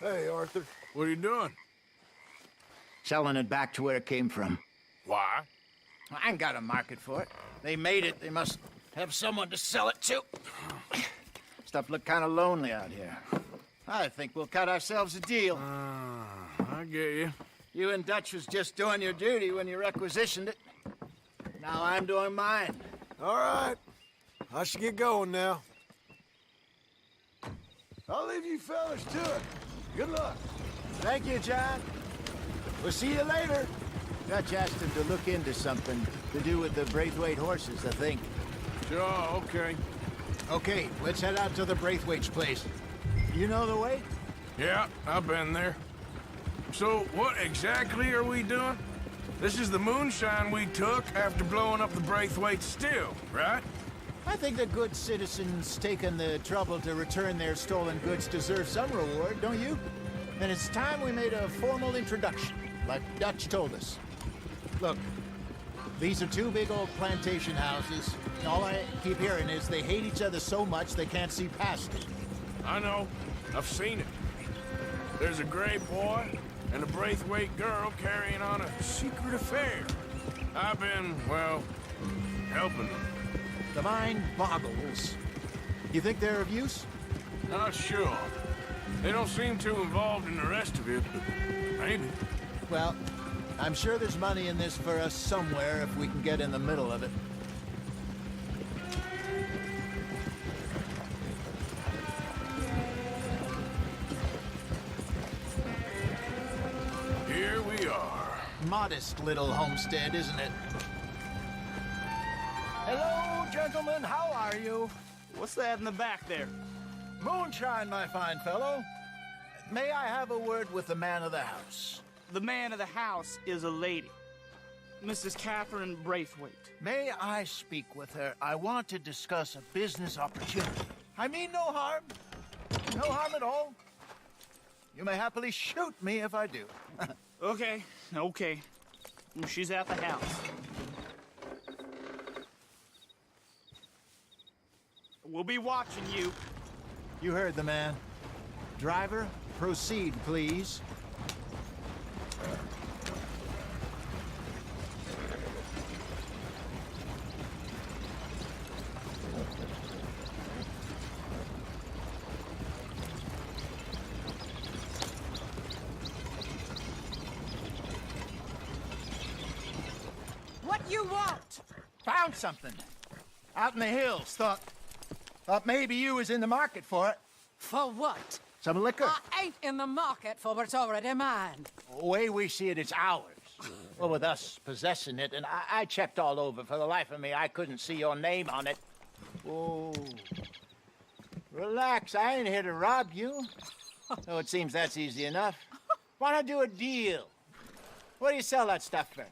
Hey, Arthur. What are you doing? Selling it back to where it came from. Why? I ain't got a market for it. They made it. They must have someone to sell it to. Stuff look kind of lonely out here. I think we'll cut ourselves a deal. I get you. You and Dutch was just doing your duty when you requisitioned it. Now I'm doing mine. All right. I should get going now. I'll leave you fellas to it. Good luck. Thank you, John. We'll see you later. Dutch asked him to look into something to do with the Braithwaite horses, I think. Sure, okay. Okay, let's head out to the Braithwaite's place. You know the way? Yeah, I've been there. So, what exactly are we doing? This is the moonshine we took after blowing up the Braithwaite still, right? I think the good citizens taking the trouble to return their stolen goods deserve some reward, don't you? And it's time we made a formal introduction, like Dutch told us. Look, these are two big old plantation houses. All I keep hearing is they hate each other so much they can't see past it. I know. I've seen it. There's a gray boy and a Braithwaite girl carrying on a secret affair. I've been, well, helping them. The mind boggles. You think they're of use? Not sure. They don't seem too involved in the rest of it, but maybe. Well, I'm sure there's money in this for us somewhere if we can get in the middle of it. Here we are. Modest little homestead, isn't it? Hello, gentlemen. How are you? What's that in the back there? Moonshine, my fine fellow. May I have a word with the man of the house? The man of the house is a lady. Mrs. Catherine Braithwaite. May I speak with her? I want to discuss a business opportunity. I mean no harm. No harm at all. You may happily shoot me if I do. Okay. She's at the house. We'll be watching you. You heard the man. Driver, proceed, please. What you want? Found something. Out in the hills. Thought maybe you was in the market for it. For what? Some liquor. I ain't in the market for what's already mine. The way we see it, it's ours. Well, with us possessing it, and I checked all over. For the life of me, I couldn't see your name on it. Oh. Relax, I ain't here to rob you. Oh, it seems that's easy enough. Why not do a deal? What do you sell that stuff for?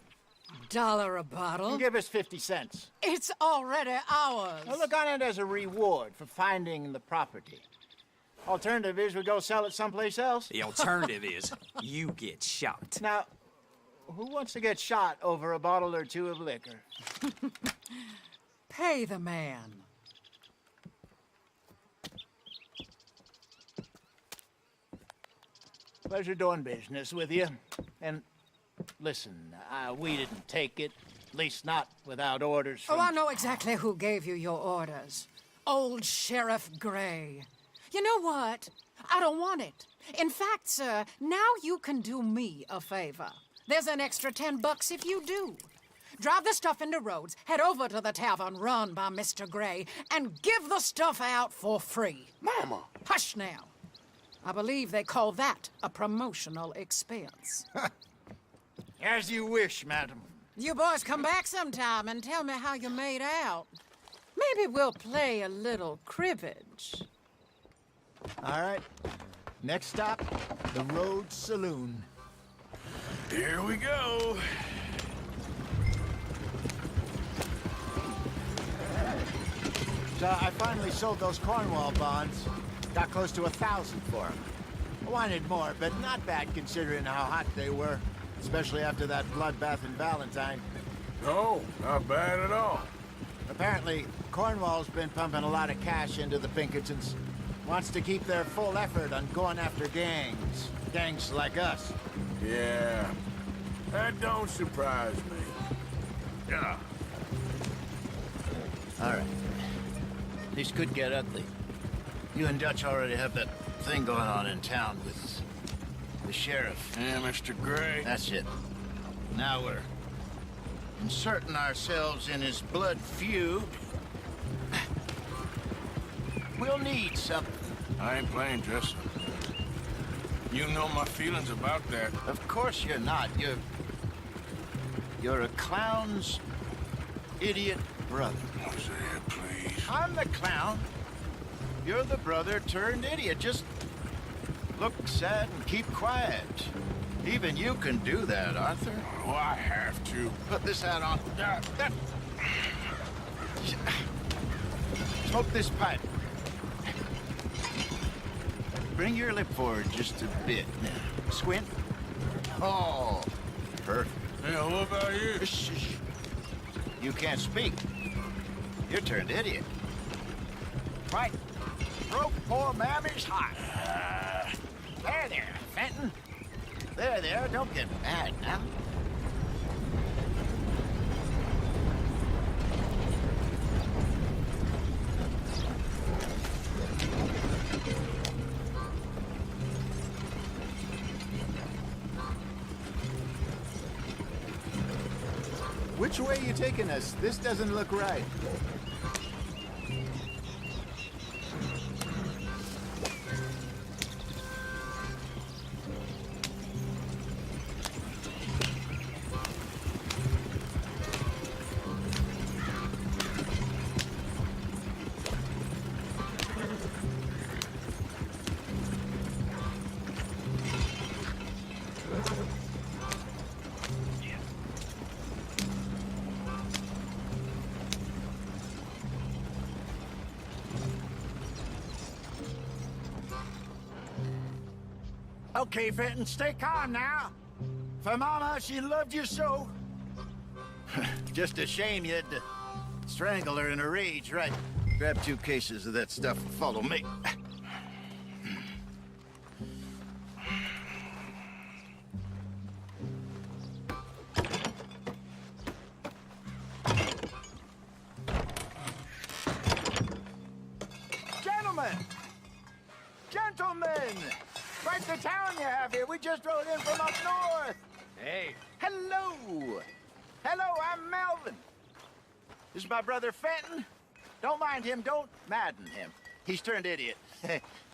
$1 a bottle? Give us 50 cents. It's already ours. Well, look on it as a reward for finding the property. Alternative is we go sell it someplace else. The alternative is you get shot. Now, who wants to get shot over a bottle or two of liquor? Pay the man. Pleasure doing business with you. And listen, we didn't take it. At least not without orders from... Oh, I know exactly who gave you your orders. Old Sheriff Gray. You know what? I don't want it. In fact, sir, now you can do me a favor. There's an extra $10 if you do. Drive the stuff into Rhodes, head over to the tavern run by Mr. Gray, and give the stuff out for free. Mama! Hush now. I believe they call that a promotional expense. As you wish, madam. You boys come back sometime and tell me how you made out. Maybe we'll play a little cribbage. All right. Next stop, the Rhodes Saloon. Here we go. So I finally sold those Cornwall bonds. Got close to 1,000 for them. I wanted more, but not bad considering how hot they were. Especially after that bloodbath in Valentine. No, not bad at all. Apparently, Cornwall's been pumping a lot of cash into the Pinkertons. wants to keep their full effort on going after gangs. Gangs like us. Yeah, that don't surprise me. Yeah. All right. This could get ugly. You and Dutch already have that thing going on in town with the sheriff. Yeah, Mr. Gray. That's it. Now we're inserting ourselves in his blood feud. We'll need something. I ain't playing, Jesse. You know my feelings about that. Of course you're not. You're a clown's idiot brother. Hosea, please. I'm the clown. You're the brother turned idiot. Just look sad and keep quiet. Even you can do that, Arthur. Oh, I have to. Put this hat on. Smoke this pipe. Bring your lip forward just a bit. Squint. Oh, perfect. Yeah, what about you? Shh, shh. You can't speak. You're turned idiot. Right. Broke poor mammy's heart. There, Fenton. There, don't get mad now. Which way are you taking us? This doesn't look right. Okay, Fenton, stay calm now. For Mama, she loved you so. Just a shame you had to strangle her in a rage, right? Grab 2 cases of that stuff and follow me. Gentlemen! Quite the town you have here. We just rode in from up north. Hey. Hello. Hello, I'm Melvin. This is my brother Fenton. Don't mind him. Don't madden him. He's turned idiot.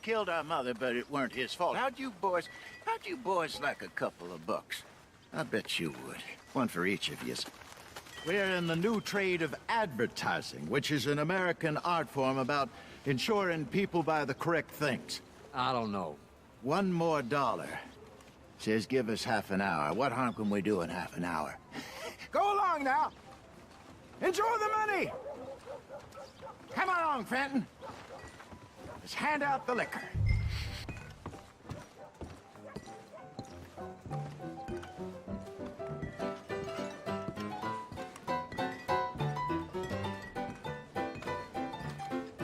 Killed our mother, but it weren't his fault. How'd you boys like a couple of bucks? I bet you would. One for each of you. We're in the new trade of advertising, which is an American art form about ensuring people buy the correct things. I don't know. $1 more. Says give us half an hour. What harm can we do in half an hour? Go along now. Enjoy the money. Come along, Fenton. Let's hand out the liquor.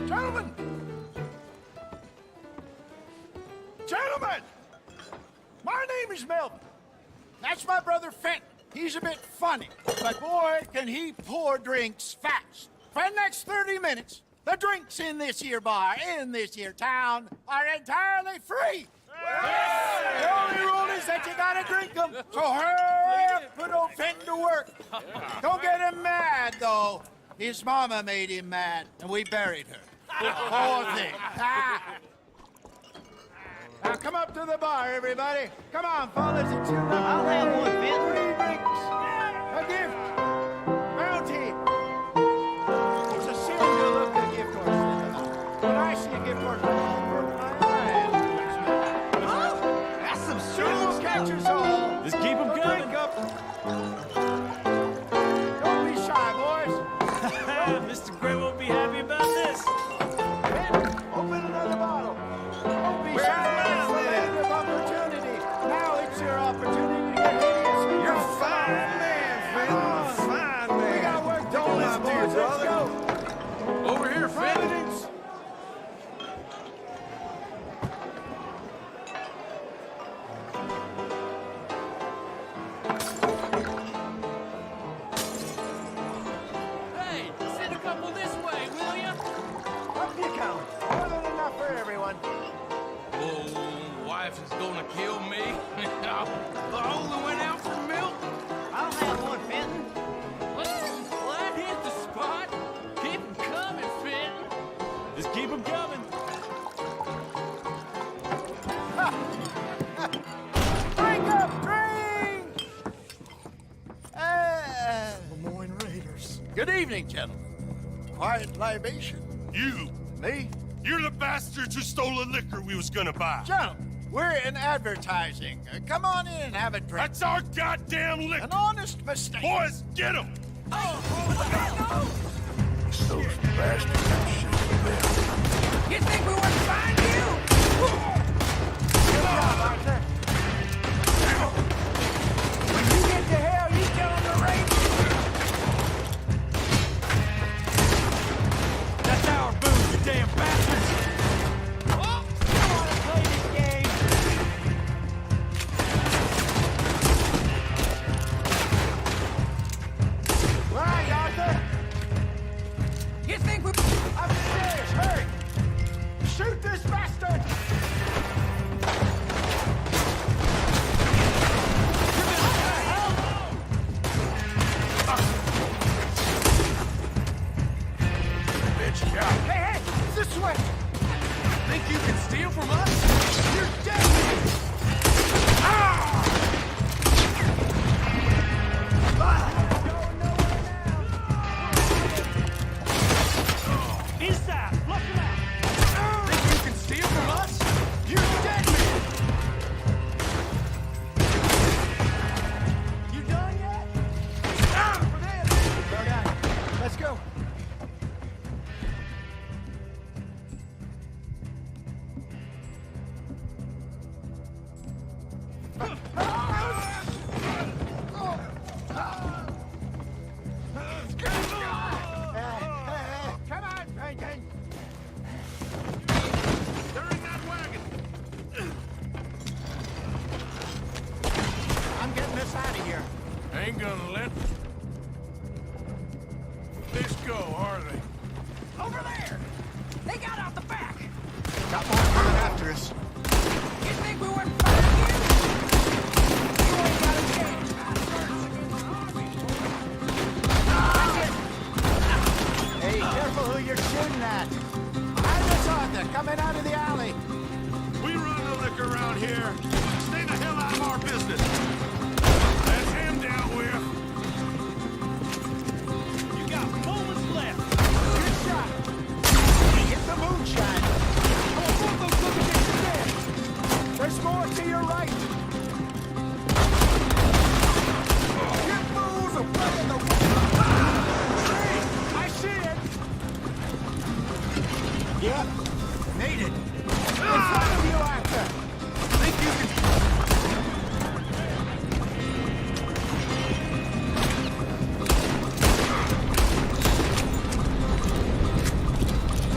Gentlemen! Gentlemen! My name is Melvin. That's my brother Fenton. He's a bit funny, but boy, can he pour drinks fast. For the next 30 minutes, the drinks in this here bar, in this here town, are entirely free. Yeah. The only rule is that you gotta drink them. So hurry up, put old Fenton to work. Don't get him mad, though. His mama made him mad, and we buried her. Poor thing. Now come up to the bar, everybody. Come on, fellas, it's your night. I'll have one, Vince. 3 drinks. A gift. Bounty. It's a sin to look a gift horse in the mouth. When I see a gift horse, That's some soon will catch us all. Just keep them coming. Drink up. Don't be shy, boys. Mr. Gray won't be happy about this. Open another bottle. Don't be shy. It's the land of opportunity. Now it's your opportunity to get hideous. You're horse is gonna kill me. I only went out for milk. I'll have one, Fenton. Well, that hit the spot. Keep 'em coming, Fenton. Just keep 'em coming. Drink up, drink! Lemoyne Raiders. Good evening, gentlemen. Quiet libation. You! Me? You're the bastards who stole the liquor we was gonna buy. Gentlemen, we're in advertising. Come on in and have a drink. That's our goddamn liquor! An honest mistake. Boys, get him! Those bastards have shit with them. You think we wouldn't find you? When you get to hell, you tell them to rape you. That's our booze, you damn bastards. I want to play this game. Right, Arthur? You think we... Upstairs, hurry! Shoot this bastard! Bitch, cow. Hey, this way! Think you can steal from us? You're dead! Inside, flush it out. Think you can steal from us? You're dead, man! You done yet? For this! Go down. Let's go. Come on, Franklin. They're in that wagon. I'm getting us out of here. Ain't gonna let this go, are they? Over there! They got out the back! Got more coming after us. You think we wouldn't find you? You ain't got a chance. Hey, careful who you're shooting at. Behind us, Arthur, coming out of the alley. We run the liquor around here. Stay the hell out of our business. That's him down with. You got moments left. Good shot. Get the moonshine. Oh, both those looking at you dead. There's more to your right. Your fools are playing the... Hey, I see it. Yep. Made it. In front of you, Arthur. Think you can...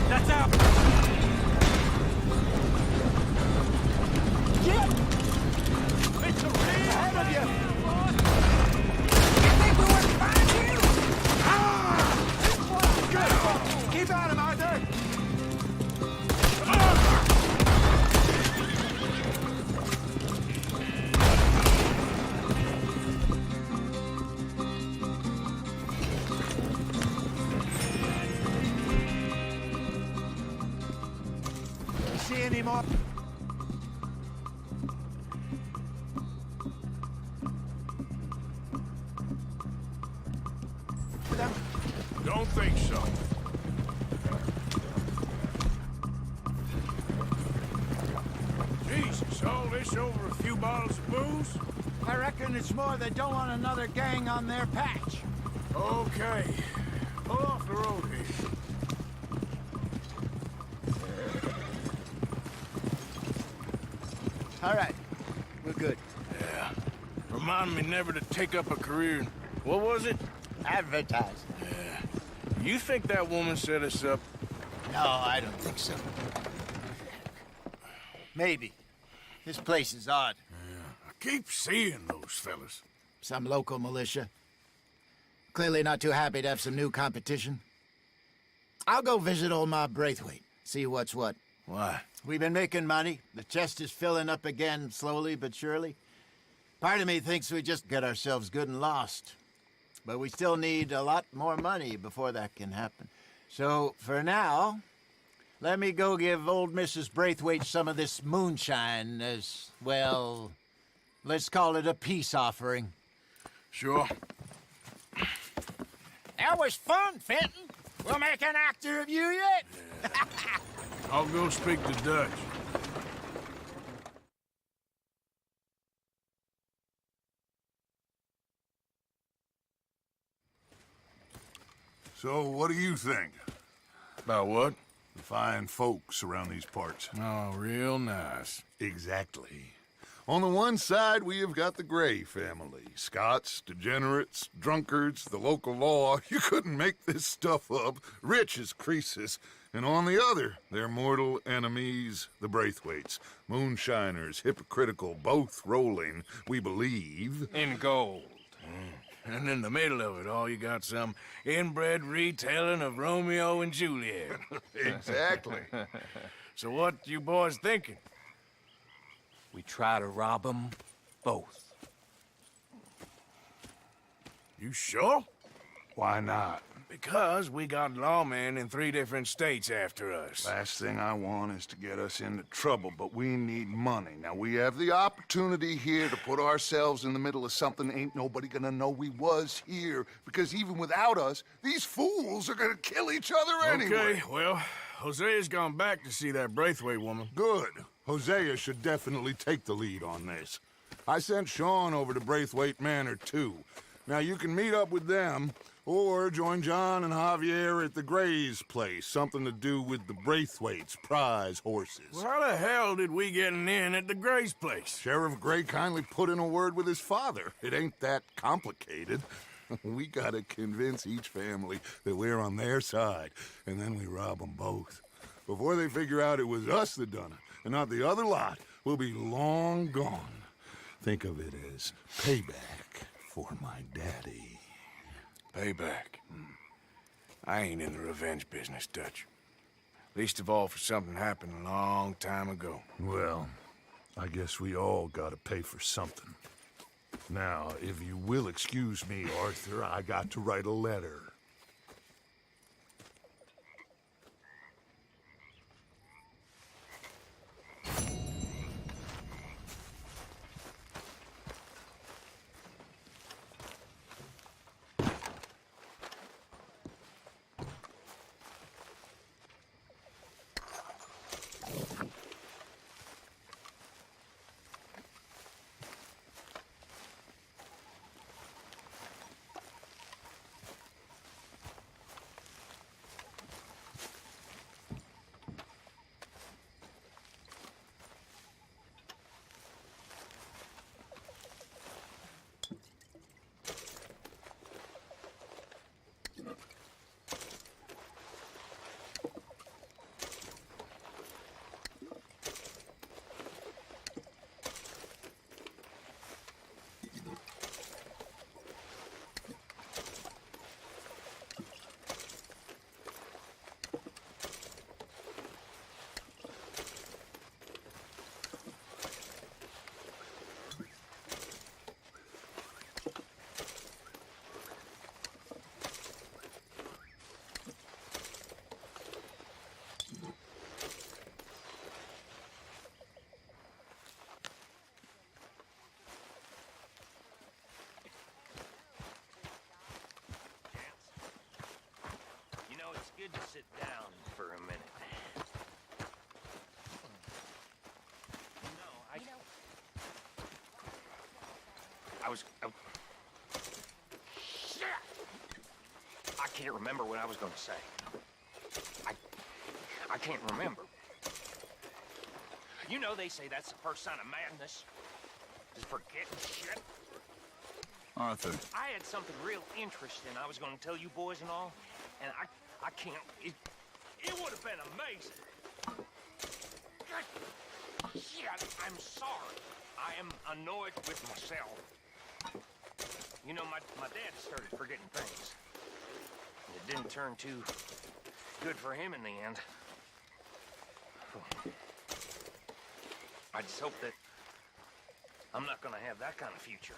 That's out. Get It's a real ahead of you. You think we wouldn't find you? Good. Keep at him, Arthur. See any more? Don't think so. Jesus, all this over a few bottles of booze? I reckon it's more they don't want another gang on their patch. Okay. Pull off the road here. All right, we're good. Yeah. Remind me never to take up a career in... What was it? Advertising. You think that woman set us up? No, I don't think so. Maybe. This place is odd. I keep seeing those fellas. Some local militia. Clearly not too happy to have some new competition. I'll go visit old Ma Braithwaite, see what's what. Why? We've been making money. The chest is filling up again, slowly but surely. Part of me thinks we just get ourselves good and lost. But we still need a lot more money before that can happen. So, for now, let me go give old Mrs. Braithwaite some of this moonshine as, well, let's call it a peace offering. Sure. That was fun, Fenton. We'll make an actor of you yet. I'll go speak to Dutch. So, what do you think? About what? The fine folks around these parts. Oh, real nice. Exactly. On the one side, we have got the Gray family. Scots, degenerates, drunkards, the local law. You couldn't make this stuff up. Rich as Croesus. And on the other, their mortal enemies, the Braithwaites. Moonshiners, hypocritical, both rolling, we believe. In gold. And in the middle of it all, you got some inbred retelling of Romeo and Juliet. Exactly. So what you boys thinking? We try to rob them both. You sure? Why not? Because we got lawmen in 3 different states after us. Last thing I want is to get us into trouble, but we need money. Now, we have the opportunity here to put ourselves in the middle of something ain't nobody gonna know we was here, because even without us, these fools are gonna kill each other anyway. Okay, well, Hosea's gone back to see that Braithwaite woman. Good. Hosea should definitely take the lead on this. I sent Sean over to Braithwaite Manor, too. Now, you can meet up with them, or join John and Javier at the Gray's place. Something to do with the Braithwaite's prize horses. Well, how the hell did we get in at the Gray's place? Sheriff Gray kindly put in a word with his father. It ain't that complicated. We gotta convince each family that we're on their side, and then we rob them both. Before they figure out it was us that done it, and not the other lot, we'll be long gone. Think of it as payback for my daddy. Payback. I ain't in the revenge business, Dutch. Least of all for something happened a long time ago. Well, I guess we all gotta pay for something. Now, if you will excuse me, Arthur, I got to write a letter. Good to sit down for a minute. Shit! I can't remember what I was going to say. I can't remember. You know, they say that's the first sign of madness. Just forgetting shit. Arthur. I had something real interesting I was going to tell you boys and all, and I can't. It would have been amazing. God, shit, I'm sorry. I am annoyed with myself. You know, my dad started forgetting things. And it didn't turn too good for him in the end. I just hope that I'm not gonna have that kind of future.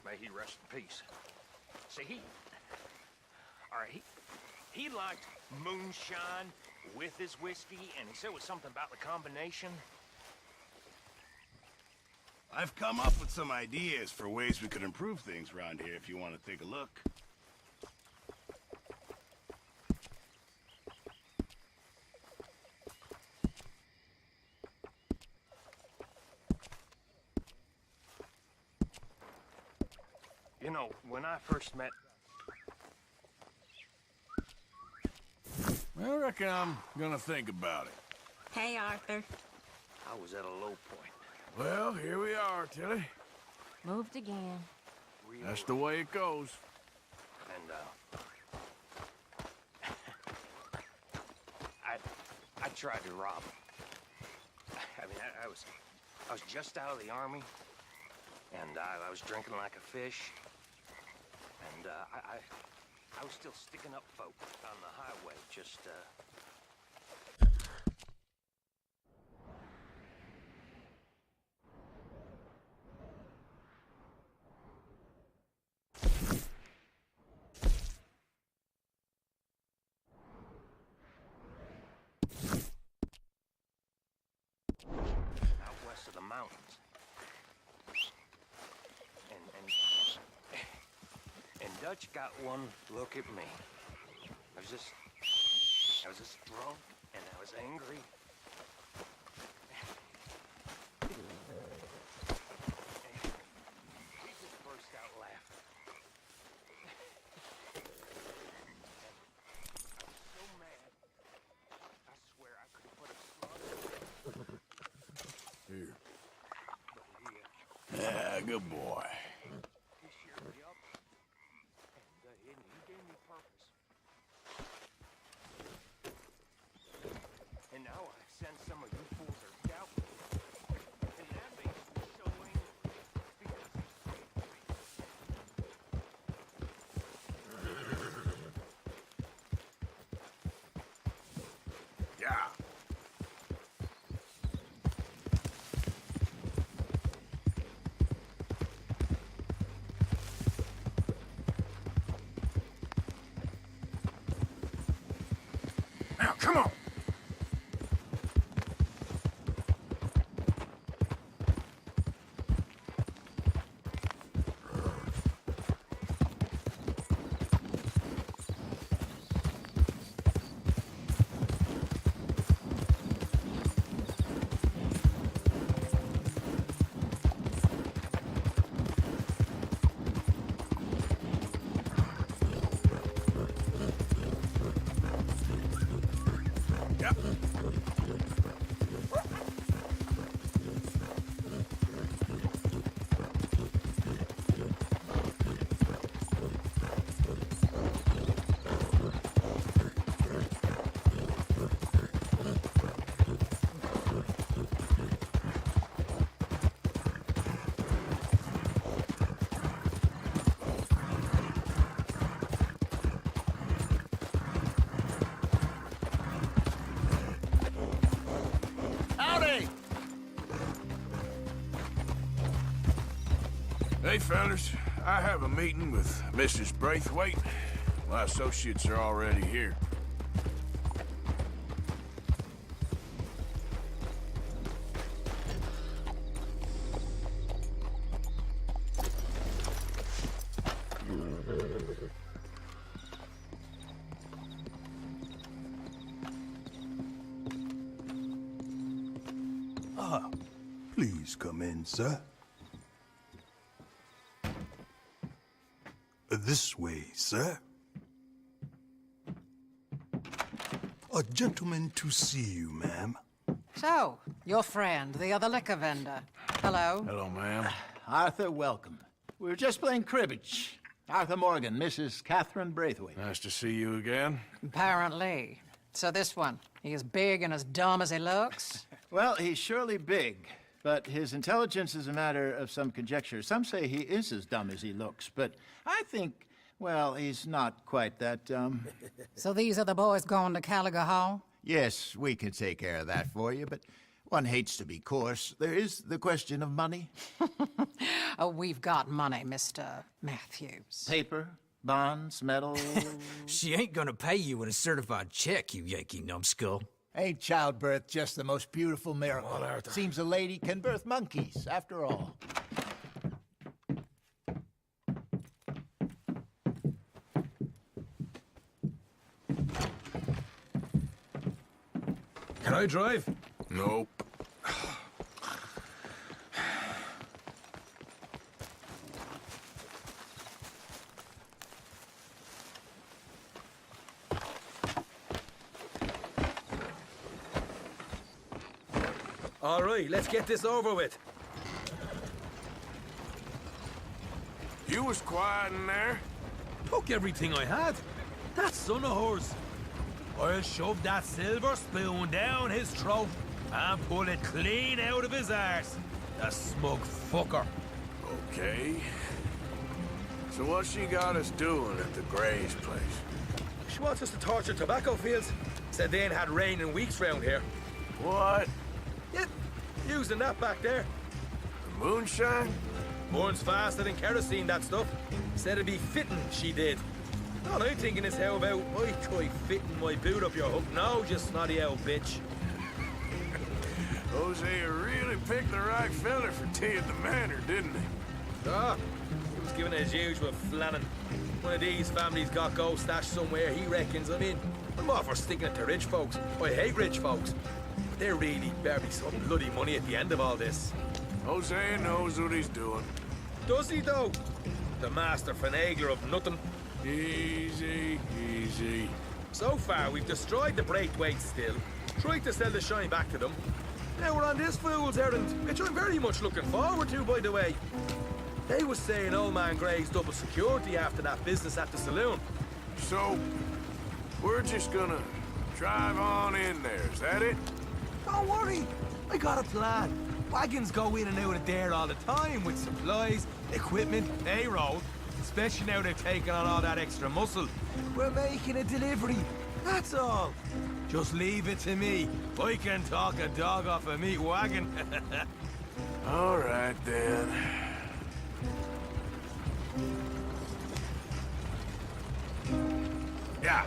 May he rest in peace. See, he liked moonshine with his whiskey, and he said it was something about the combination. I've come up with some ideas for ways we could improve things around here if you want to take a look. You know, when I first met... I reckon I'm gonna think about it. Hey, Arthur. I was at a low point. Well, here we are, Tilly. Moved again. That's the way it goes. And, I tried to rob him. I mean, I was just out of the army, and I was drinking like a fish, and, I was still sticking up folk on the highway, just, out west of the mountains. And Dutch got one look at me. I was just drunk, and I was angry. He just burst out laughing. I was so mad. I swear I could have put a slug. Here. But Yeah, good boy. he cheered me up, and he gave me purpose. And now I sense some of you fools are doubting me. And that makes me so angry. Because Yeah. Now, come on. Yep. Howdy! Hey, fellas. I have a meeting with Mrs. Braithwaite. My associates are already here. Please come in, sir. This way, sir. A gentleman to see you, ma'am. So, your friend, the other liquor vendor. Hello. Hello, ma'am. Arthur, welcome. We were just playing cribbage. Arthur Morgan, Mrs. Catherine Braithwaite. Nice to see you again. Apparently. So this one, he is big and as dumb as he looks? Well, he's surely big, but his intelligence is a matter of some conjecture. Some say he is as dumb as he looks, but I think, well, he's not quite that dumb. So these are the boys going to Caliga Hall? Yes, we can take care of that for you, but one hates to be coarse. There is the question of money. Oh, we've got money, Mr. Matthews. Paper, bonds, metal. She ain't gonna pay you with a certified check, you Yankee numbskull. Ain't childbirth just the most beautiful miracle? Come on, Arthur. Seems a lady can birth monkeys, after all. Can I drive? Nope. All right, let's get this over with. You was quiet in there. Took everything I had. That son of hers. I'll shove that silver spoon down his throat and pull it clean out of his arse. The smug fucker. Okay. So what she got us doing at the Gray's place? She wants us to torture tobacco fields. Said they ain't had rain in weeks round here. What? Yeah, using that back there. The moonshine? Burns faster than kerosene, that stuff. Said it'd be fitting, she did. All I'm thinking is how about I try fitting my boot up your hook now, just snotty old bitch. Hosea really picked the right fella for tea at the manor, didn't he? Ah, he was giving it his usual flannin'. One of these families got gold stashed somewhere, he reckons. I mean, I'm all for sticking it to rich folks. I hate rich folks. But there really better be some bloody money at the end of all this. Hosea knows what he's doing. Does he, though? The master finagler of nothing. Easy, easy. So far, we've destroyed the Braithwaite still, tried to sell the shine back to them. Now we're on this fool's errand, which I'm very much looking forward to, by the way. They was saying old man Gray's double security after that business at the saloon. So, we're just gonna drive on in there, is that it? Don't worry, I got a plan. Wagons go in and out of there all the time with supplies, equipment, payroll. Especially now they've taken on all that extra muscle. We're making a delivery, that's all. Just leave it to me. I can talk a dog off a meat wagon. All right, then. Yeah.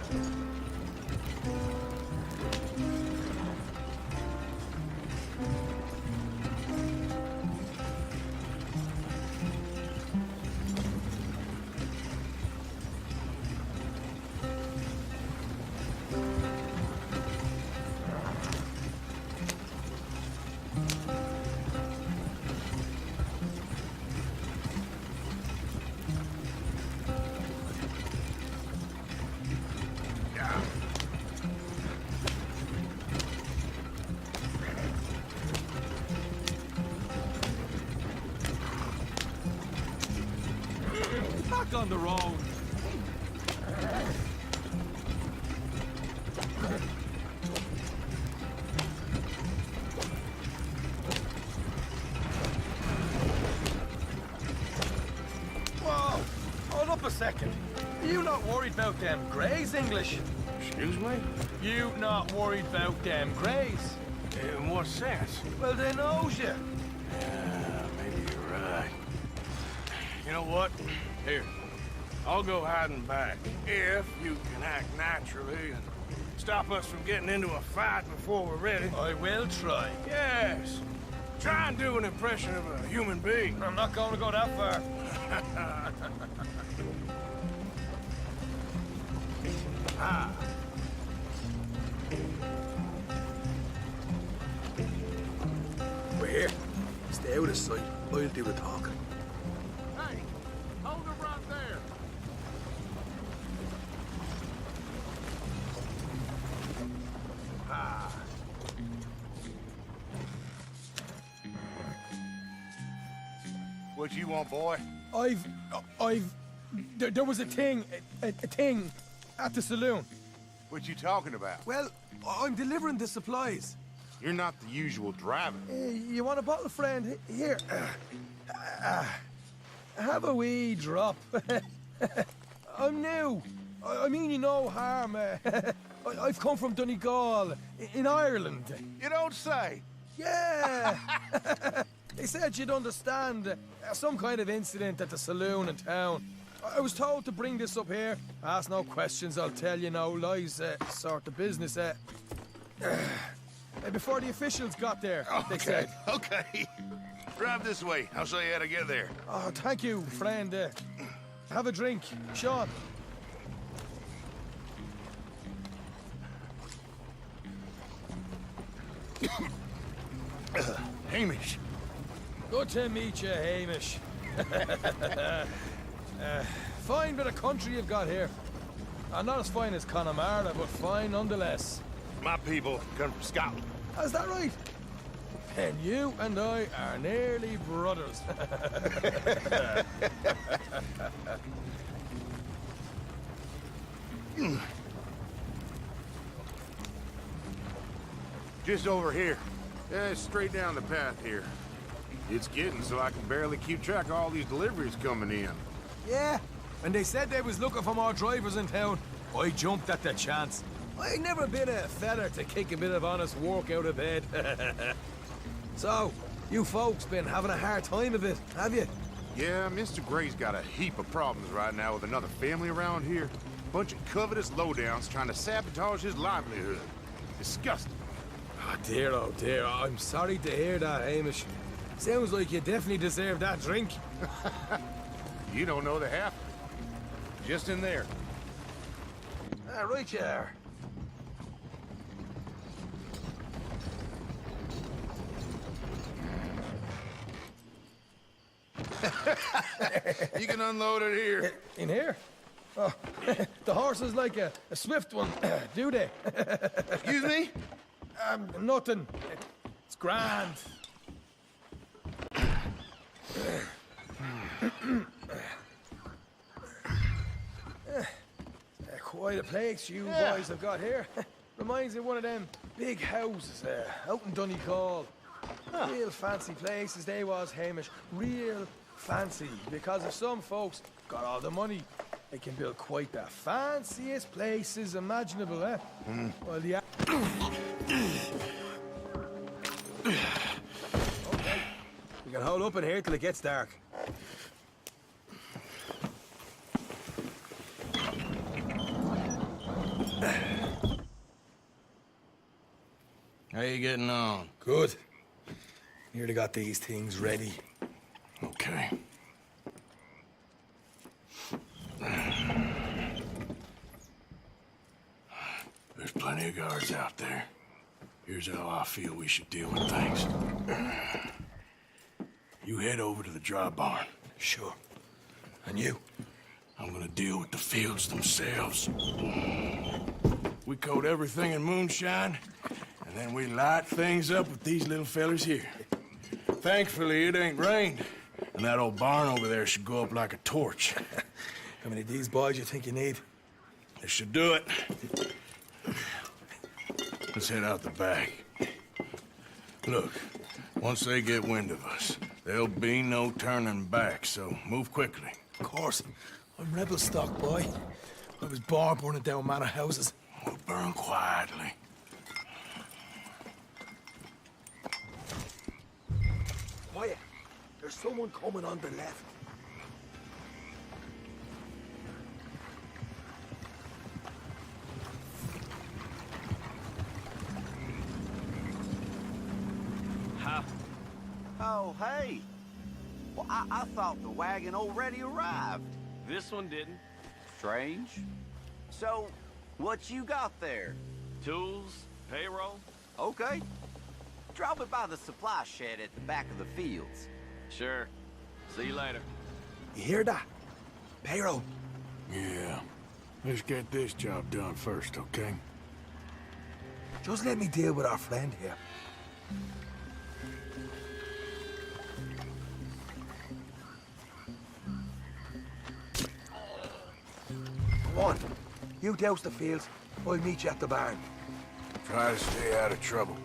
Back on the road. Whoa! Hold up a second. You not worried about them Greys, English? Excuse me? You not worried about them Greys? In what sense? Well, they knows you. Yeah, maybe you're right. You know what? Here, I'll go hiding back. If you can act naturally and stop us from getting into a fight before we're ready. I will try. Yes. Try and do an impression of a human being. I'm not going to go that far. Ah. We're here. Stay out of sight. I'll do the talking. Hey, hold it right there. Ah. What you want, boy? There was a thing at the saloon. What you talking about? Well, I'm delivering the supplies. You're not the usual driver. You want a bottle, friend? Here. Have a wee drop. I'm new. I mean you no harm. I've come from Donegal, in Ireland. You don't say. Yeah! They said you'd understand. Some kind of incident at the saloon in town. I was told to bring this up here. Ask no questions, I'll tell you no lies, sort of business. Before the officials got there, they said. Okay. Drive this way. I'll show you how to get there. Oh, thank you, friend. Have a drink. Sean. Hamish. Good to meet you, Hamish. Fine bit of country you've got here. Not as fine as Connemara, but fine nonetheless. My people come from Scotland. Is that right? And you and I are nearly brothers. Just over here. Yeah, straight down the path here. It's getting so I can barely keep track of all these deliveries coming in. Yeah, when they said they was looking for more drivers in town, I jumped at the chance. I ain't never been a feller to kick a bit of honest work out of bed. So, you folks been having a hard time of it, have you? Yeah, Mr. Gray's got a heap of problems right now with another family around here. Bunch of covetous lowdowns trying to sabotage his livelihood. Disgusting. Oh dear, I'm sorry to hear that, Hamish. Sounds like you definitely deserve that drink. You don't know the half of it. Just in there. Right you are. You can unload it here. In here? Oh, the horse is like a swift one, do they? Excuse me? Nothing. It's grand. Quite a place you boys have got here. Reminds me of one of them big houses out in Donegal. Real fancy places they was, Hamish. Real fancy. Because if some folks got all the money, they can build quite the fanciest places imaginable, eh? Well, the... Okay. We can hold up in here till it gets dark. How you getting on? Good. Nearly got these things ready. Okay. There's plenty of guards out there. Here's how I feel we should deal with things. You head over to the dry barn. Sure. And you? I'm gonna deal with the fields themselves. We coat everything in moonshine, and then we light things up with these little fellers here. Thankfully, it ain't rained, and that old barn over there should go up like a torch. How many of these boys you think you need? This should do it. Let's head out the back. Look, once they get wind of us, there'll be no turning back, so move quickly. Of course. I'm rebel stock, boy. I was born burning down manor houses. We'll burn quietly. Quiet. There's someone coming on the left. Oh, hey. Well, I thought the wagon already arrived. This one didn't. Strange. So, what you got there? Tools, payroll. Okay. Drop it by the supply shed at the back of the fields. Sure. See you later. You hear that? Payroll. Yeah. Let's get this job done first, okay? Just let me deal with our friend here. Come on. You douse the fields. I'll meet you at the barn. Try to stay out of trouble.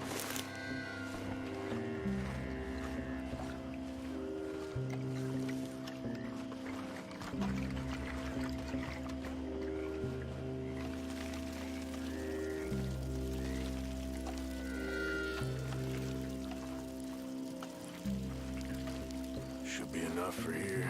enough for here.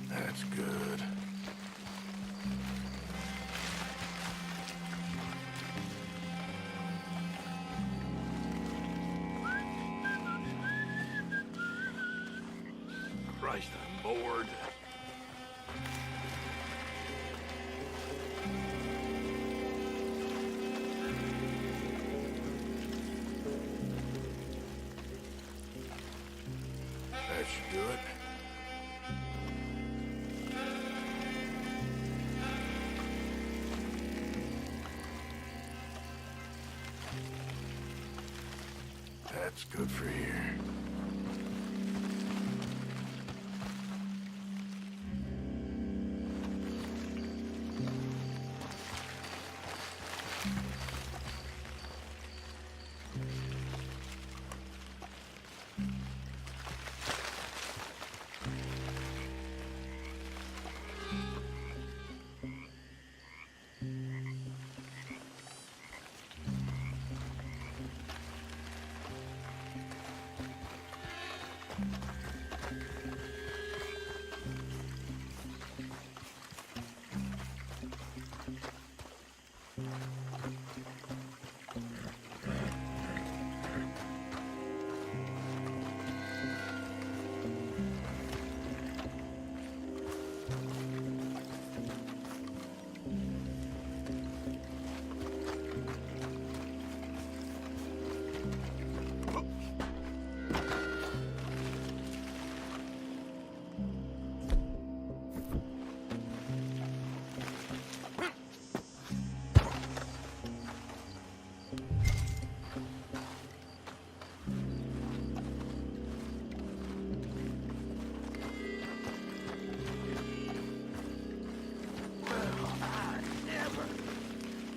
That's good. Christ, I'm bored. That should do it. That's good for here.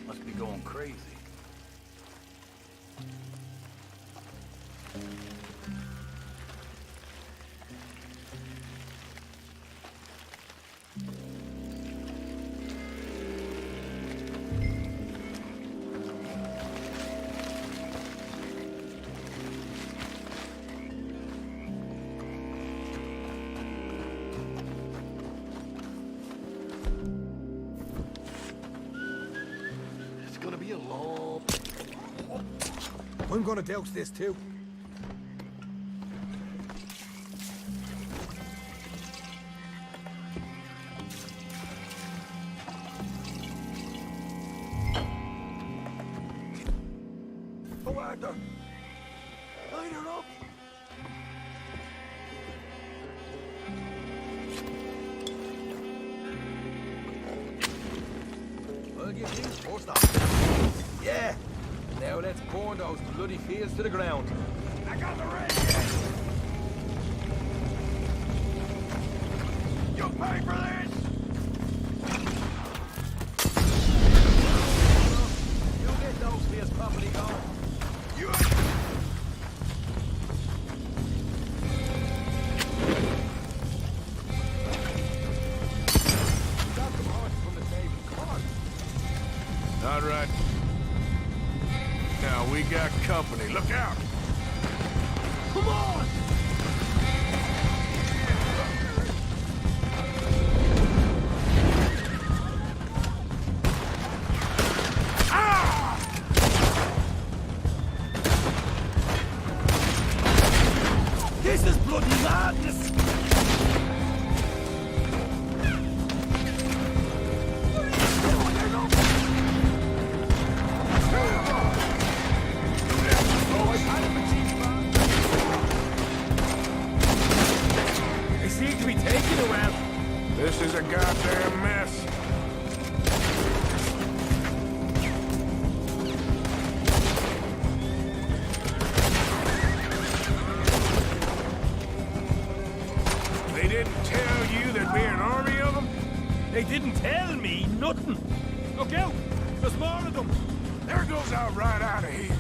Must be going crazy. I'm gonna douse this too. Oh, Arthur! Line her up! I'll give you four stops. Yeah! Now let's burn those bloody fields to the ground. I got the red! You pay for this! You get those fields properly gone. You... Got some horses from the table. Come on. All right. Now we got company. Look out! Come on! Ah! This is bloody madness! What are you doing? They didn't tell me nothing. Look out! There's more of them! There goes out right out of here.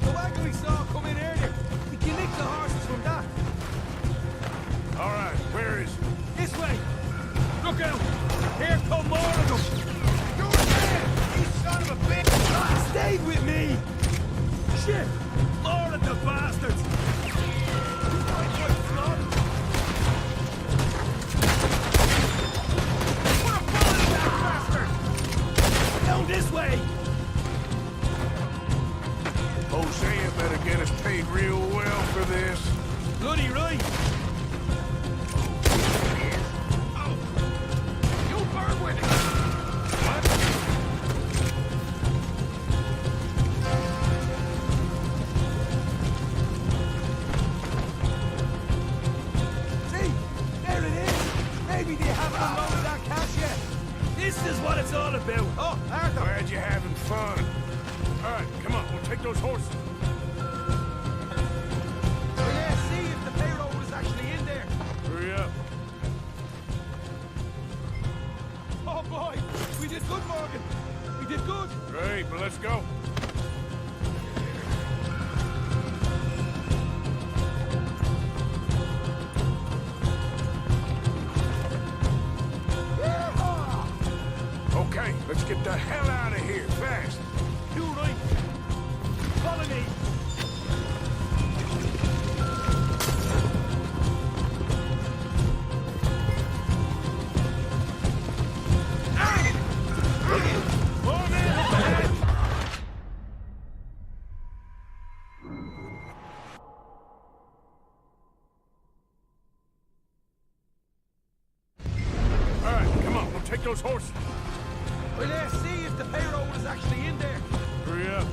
The wagon we saw come in earlier. We can nick the horses from that. All right, where is it? This way! Look out! Here come more of them! Do it again! You son of a bitch! Stay with me! Shit! More of the bastards! Down this way! Hosea better get us paid real well for this. Bloody right! You burn with it! What? See? There it is! Maybe they haven't unloaded that cash yet! This is what it's all about! Oh, Arthur! Glad you're having fun. All right, come on, we'll take those horses. Oh yeah, see if the payroll was actually in there! Hurry up. Oh boy! We did good, Morgan! We did good! Great, but let's go. Okay, let's get the hell out of here, fast. You right! Follow me! All right, come on, we'll take those horses. Well, let's see if the payroll was actually in there. Hurry up.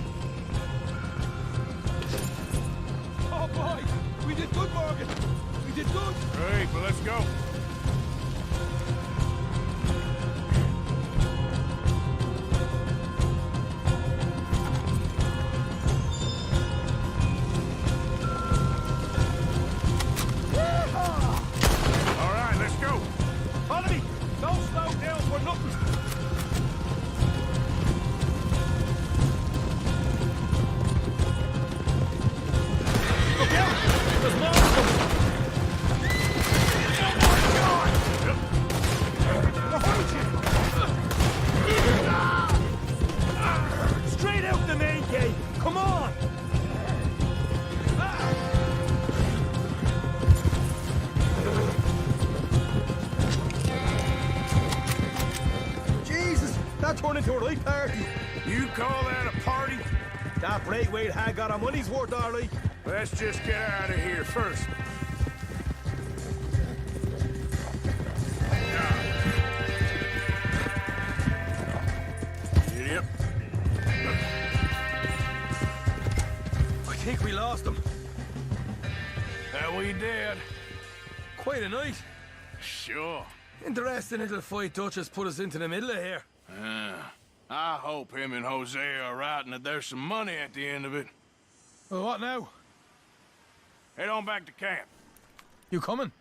Oh boy! We did good, Morgan! We did good! Great, but let's go. All right, let's go. Follow me! Don't slow down for nothing! Look out! There's more of them! Behind you! Straight out the main gate! Come on! Jesus! That turned into a right party! You call that a party? That Braithwaite had got our money's worth, all right. Let's just get out of here first. Yep. I think we lost them. That we did. Quite a night. Sure. Interesting little fight Dutch has put us into the middle of here. I hope him and Hosea are right and that there's some money at the end of it. Well, what now? Head on back to camp. You coming?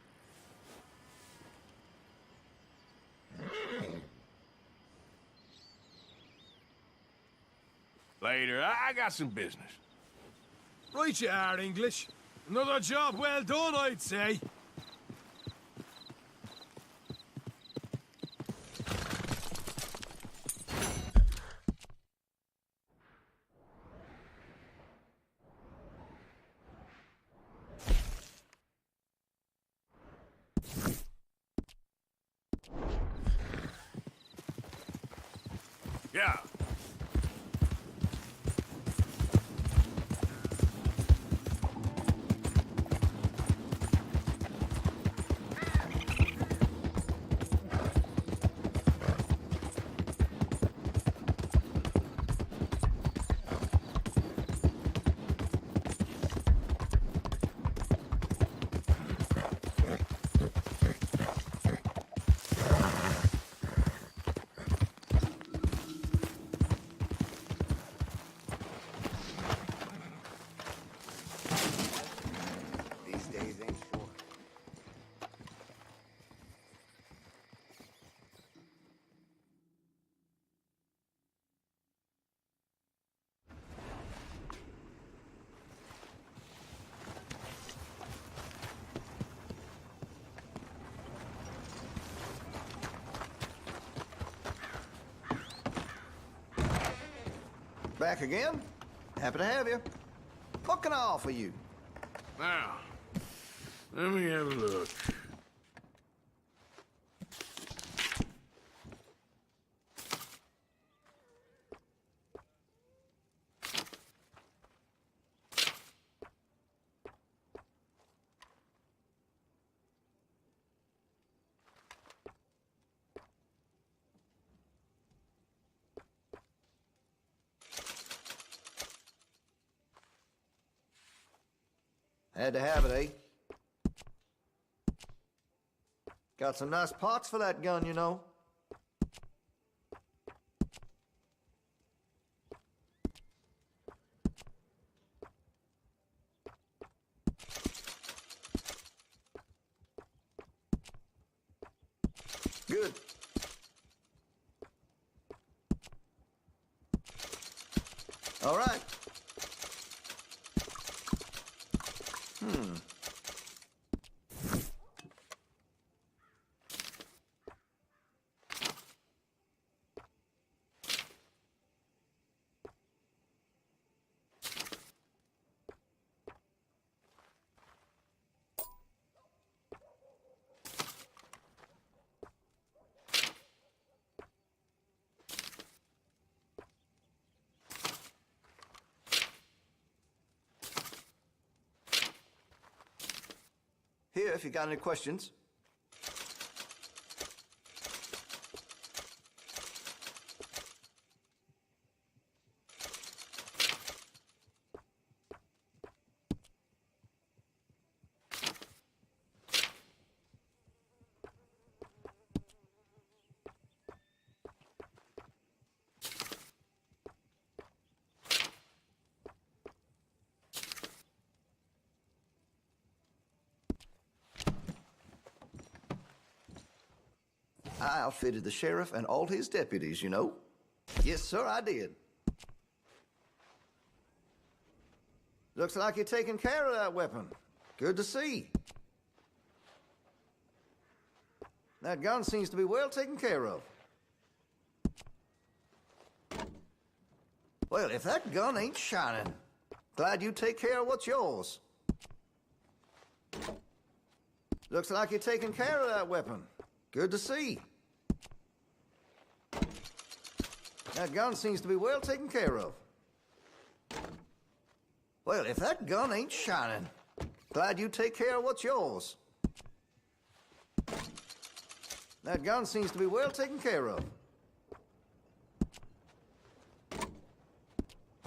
Later. I got some business. Right you are, English. Another job well done, I'd say. Yeah. Back again? Happy to have you. What can I offer you? Now, let me have a look. Had to have it, eh? Got some nice parts for that gun, you know. Good. All right. Here, if you got any questions. I outfitted the sheriff and all his deputies, you know. Yes, sir, I did. Looks like you're taking care of that weapon. Good to see. That gun seems to be well taken care of. Well, if that gun ain't shining, glad you take care of what's yours. Looks like you're taking care of that weapon. Good to see. That gun seems to be well taken care of. Well, if that gun ain't shining, glad you take care of what's yours. That gun seems to be well taken care of.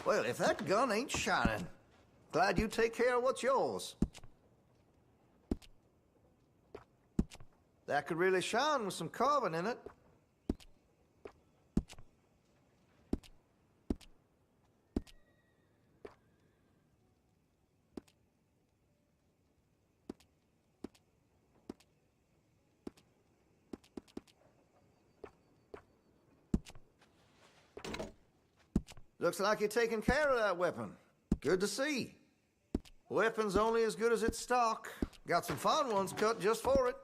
Well, if that gun ain't shining, glad you take care of what's yours. That could really shine with some carbon in it. Looks like you're taking care of that weapon. Good to see. Weapon's only as good as its stock. Got some fine ones cut just for it.